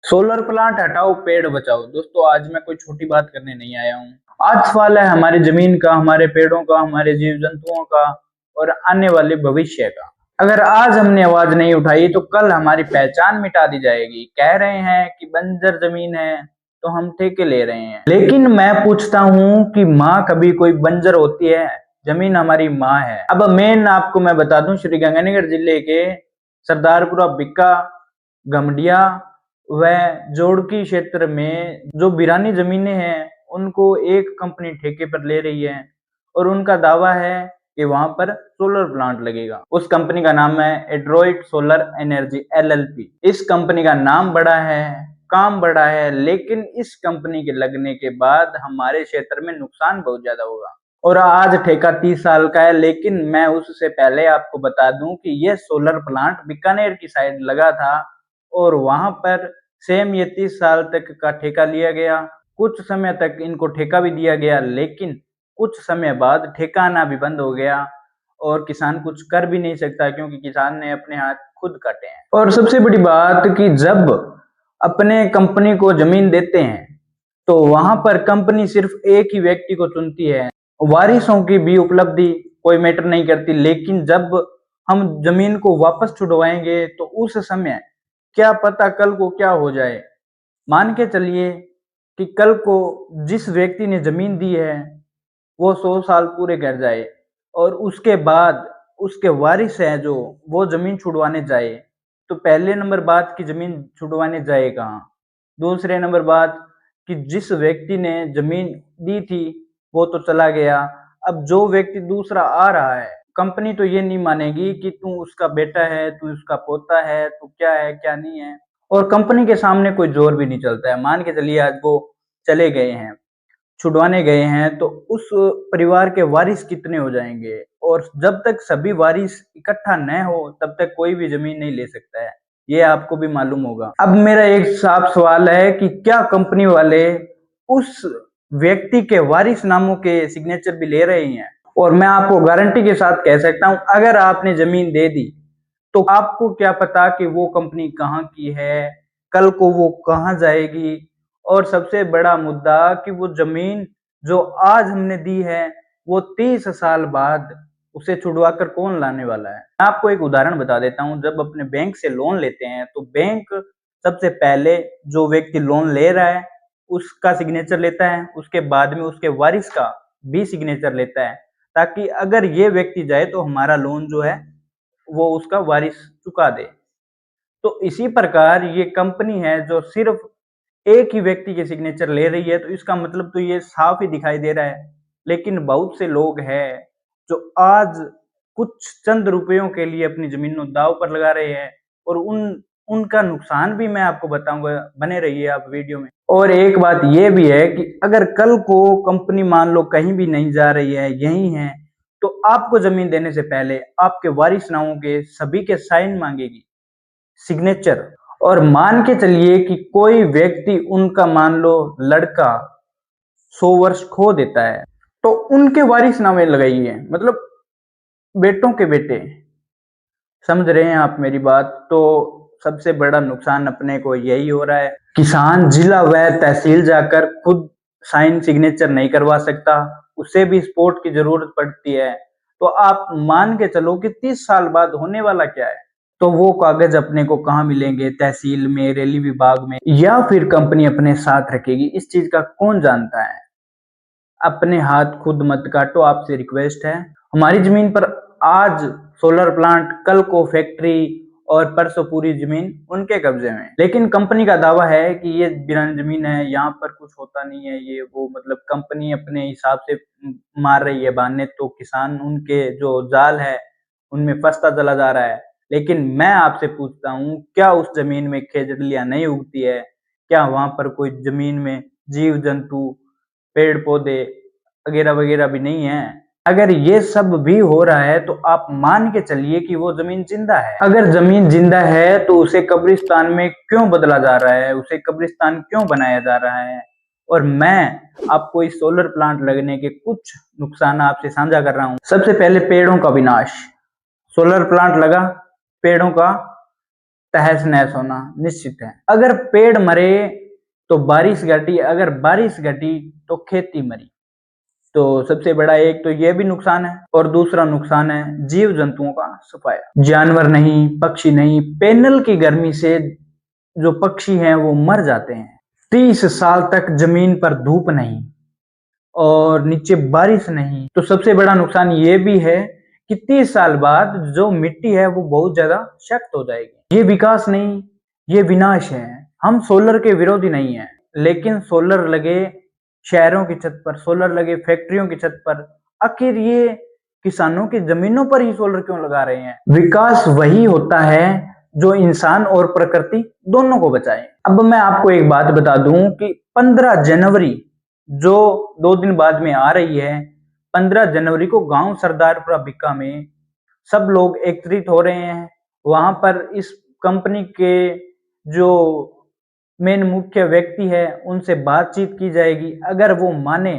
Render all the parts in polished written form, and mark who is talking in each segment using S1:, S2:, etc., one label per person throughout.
S1: Solar plant हटाओ पेड़ बचाओ। दोस्तों आज मैं कोई छोटी बात करने नहीं आया हूँ। आज सवाल है हमारी जमीन का, हमारे पेड़ों का, हमारे जीव जंतुओं का और आने वाले भविष्य का। अगर आज हमने आवाज नहीं उठाई तो कल हमारी पहचान मिटा दी जाएगी। कह रहे हैं कि बंजर जमीन है तो हम ठेके ले रहे हैं, लेकिन मैं पूछता हूँ कि माँ कभी कोई बंजर होती है? जमीन हमारी माँ है। अब मेन आपको मैं बता दूं, श्री गंगानगर जिले के सरदारपुरा, बिक्का, गमडिया व जोड़की क्षेत्र में जो बिरानी जमीनें हैं उनको एक कंपनी ठेके पर ले रही है और उनका दावा है कि वहां पर सोलर प्लांट लगेगा। उस कंपनी का नाम है एड्रोइट सोलर एनर्जी एलएलपी। इस कंपनी का नाम बड़ा है, काम बड़ा है, लेकिन इस कंपनी के लगने के बाद हमारे क्षेत्र में नुकसान बहुत ज्यादा होगा। और आज ठेका 30 साल का है, लेकिन मैं उससे पहले आपको बता दूं कि यह सोलर प्लांट बीकानेर की साइड लगा था और वहां पर सेम ये 30 साल तक का ठेका लिया गया। कुछ समय तक इनको ठेका भी दिया गया, लेकिन कुछ समय बाद ठेका आना भी बंद हो गया और किसान कुछ कर भी नहीं सकता क्योंकि किसान ने अपने हाथ खुद काटे हैं। और सबसे बड़ी बात कि जब अपने कंपनी को जमीन देते हैं तो वहां पर कंपनी सिर्फ एक ही व्यक्ति को चुनती है। वारिसों की भी उपलब्धि कोई मैटर नहीं करती, लेकिन जब हम जमीन को वापस छुड़वाएंगे तो उस समय क्या पता कल को क्या हो जाए। मान के चलिए कि कल को जिस व्यक्ति ने जमीन दी है वो 100 साल पूरे कर जाए और उसके बाद उसके वारिस हैं जो वो जमीन छुड़वाने जाए, तो पहले नंबर बात की जमीन छुड़वाने जाए कहाँ? दूसरे नंबर बात कि जिस व्यक्ति ने जमीन दी थी वो तो चला गया। अब जो व्यक्ति दूसरा आ रहा है, कंपनी तो ये नहीं मानेगी कि तू उसका बेटा है, तू उसका पोता है, तू क्या है क्या नहीं है। और कंपनी के सामने कोई जोर भी नहीं चलता है। मान के चलिए आज वो चले गए हैं, छुड़वाने गए हैं, तो उस परिवार के वारिस कितने हो जाएंगे? और जब तक सभी वारिस इकट्ठा न हो तब तक कोई भी जमीन नहीं ले सकता है, ये आपको भी मालूम होगा। अब मेरा एक साफ सवाल है कि क्या कंपनी वाले उस व्यक्ति के वारिस नामों के सिग्नेचर भी ले रहे हैं? और मैं आपको गारंटी के साथ कह सकता हूं, अगर आपने जमीन दे दी तो आपको क्या पता कि वो कंपनी कहाँ की है, कल को वो कहाँ जाएगी। और सबसे बड़ा मुद्दा कि वो जमीन जो आज हमने दी है वो 30 साल बाद उसे छुड़वा कर कौन लाने वाला है। मैं आपको एक उदाहरण बता देता हूँ। जब अपने बैंक से लोन लेते हैं तो बैंक सबसे पहले जो व्यक्ति लोन ले रहा है उसका सिग्नेचर लेता है, उसके बाद में उसके वारिस का भी सिग्नेचर लेता है, ताकि अगर ये व्यक्ति जाए तो हमारा लोन जो है वो उसका वारिस चुका दे। तो इसी प्रकार ये कंपनी है जो सिर्फ एक ही व्यक्ति के सिग्नेचर ले रही है, तो इसका मतलब तो ये साफ ही दिखाई दे रहा है। लेकिन बहुत से लोग हैं जो आज कुछ चंद रुपयों के लिए अपनी जमीनों दांव पर लगा रहे हैं और उनका नुकसान भी मैं आपको बताऊंगा। बने रहिए आप वीडियो में। और एक बात ये भी है कि अगर कल को कंपनी मान लो कहीं भी नहीं जा रही है, यही है, तो आपको जमीन देने से पहले आपके वारिसनामों के सभी के साइन मांगेगी, सिग्नेचर। और मान के चलिए कि कोई व्यक्ति उनका मान लो लड़का 100 वर्ष खो देता है तो उनके वारिसनामे लगाइए, मतलब बेटों के बेटे। समझ रहे हैं आप मेरी बात? तो सबसे बड़ा नुकसान अपने को यही हो रहा है। किसान जिला व तहसील जाकर खुद साइन सिग्नेचर नहीं करवा सकता, उसे भी सपोर्ट की जरूरत पड़ती है। तो आप मान के चलो कि 30 साल बाद होने वाला क्या है? तो वो कागज अपने को कहाँ मिलेंगे? तहसील में, रेली विभाग में, या फिर कंपनी अपने साथ रखेगी? इस चीज का कौन जानता है। अपने हाथ खुद मत काटो, आपसे रिक्वेस्ट है। हमारी जमीन पर आज सोलर प्लांट, कल को फैक्ट्री और परसों पूरी जमीन उनके कब्जे में। लेकिन कंपनी का दावा है कि ये बिरानी जमीन है, यहाँ पर कुछ होता नहीं है, ये वो, मतलब कंपनी अपने हिसाब से मार रही है बहाने, तो किसान उनके जो जाल है उनमें फंसता चला जा रहा है। लेकिन मैं आपसे पूछता हूँ, क्या उस जमीन में खेजड़ियां नहीं उगती है? क्या वहां पर कोई जमीन में जीव जंतु, पेड़ पौधे वगैरह वगैरह भी नहीं है? अगर ये सब भी हो रहा है तो आप मान के चलिए कि वो जमीन जिंदा है। अगर जमीन जिंदा है तो उसे कब्रिस्तान में क्यों बदला जा रहा है, उसे कब्रिस्तान क्यों बनाया जा रहा है? और मैं आपको इस सोलर प्लांट लगने के कुछ नुकसान आपसे साझा कर रहा हूँ। सबसे पहले पेड़ों का विनाश। सोलर प्लांट लगा, पेड़ों का तहस नहस होना निश्चित है। अगर पेड़ मरे तो बारिश घटी, अगर बारिश घटी तो खेती मरी। तो सबसे बड़ा एक तो ये भी नुकसान है, और दूसरा नुकसान है जीव जंतुओं का सफाया। जानवर नहीं, पक्षी नहीं, पैनल की गर्मी से जो पक्षी हैं वो मर जाते हैं। 30 साल तक जमीन पर धूप नहीं और नीचे बारिश नहीं। तो सबसे बड़ा नुकसान ये भी है कि 30 साल बाद जो मिट्टी है वो बहुत ज्यादा सख्त हो जाएगी। ये विकास नहीं, ये विनाश है। हम सोलर के विरोधी नहीं है, लेकिन सोलर लगे शहरों की छत पर, सोलर लगे फैक्ट्रियों की छत पर, आखिर ये किसानों की जमीनों पर ही सोलर क्यों लगा रहे हैं? विकास वही होता है जो इंसान और प्रकृति दोनों को बचाए। अब मैं आपको एक बात बता दूं कि 15 जनवरी जो 2 दिन बाद में आ रही है, 15 जनवरी को गांव सरदारपुरा बिक्का में सब लोग एकत्रित हो रहे हैं। वहां पर इस कंपनी के जो मेन मुख्य व्यक्ति है उनसे बातचीत की जाएगी। अगर वो माने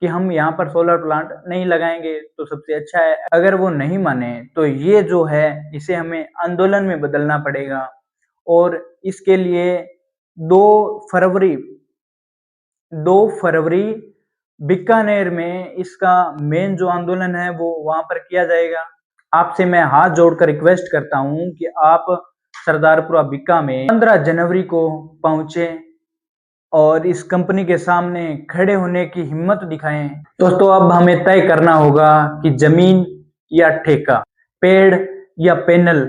S1: कि हम यहाँ पर सोलर प्लांट नहीं लगाएंगे तो सबसे अच्छा है। अगर वो नहीं माने तो ये जो है इसे हमें आंदोलन में बदलना पड़ेगा, और इसके लिए 2 फरवरी बीकानेर में इसका मेन जो आंदोलन है वो वहां पर किया जाएगा। आपसे मैं हाथ जोड़कर रिक्वेस्ट करता हूं कि आप सरदारपुरा बिक्का में 15 जनवरी को पहुंचे और इस कंपनी के सामने खड़े होने की हिम्मत दिखाएं। दोस्तों, अब हमें तय करना होगा कि जमीन या ठेका, पेड़ या पैनल,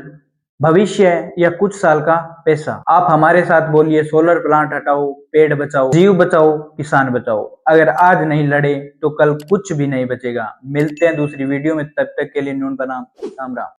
S1: भविष्य या कुछ साल का पैसा। आप हमारे साथ बोलिए, सोलर प्लांट हटाओ, पेड़ बचाओ, जीव बचाओ, किसान बचाओ। अगर आज नहीं लड़े तो कल कुछ भी नहीं बचेगा। मिलते हैं दूसरी वीडियो में, तब तक के लिए न्यून बनाम राम राम।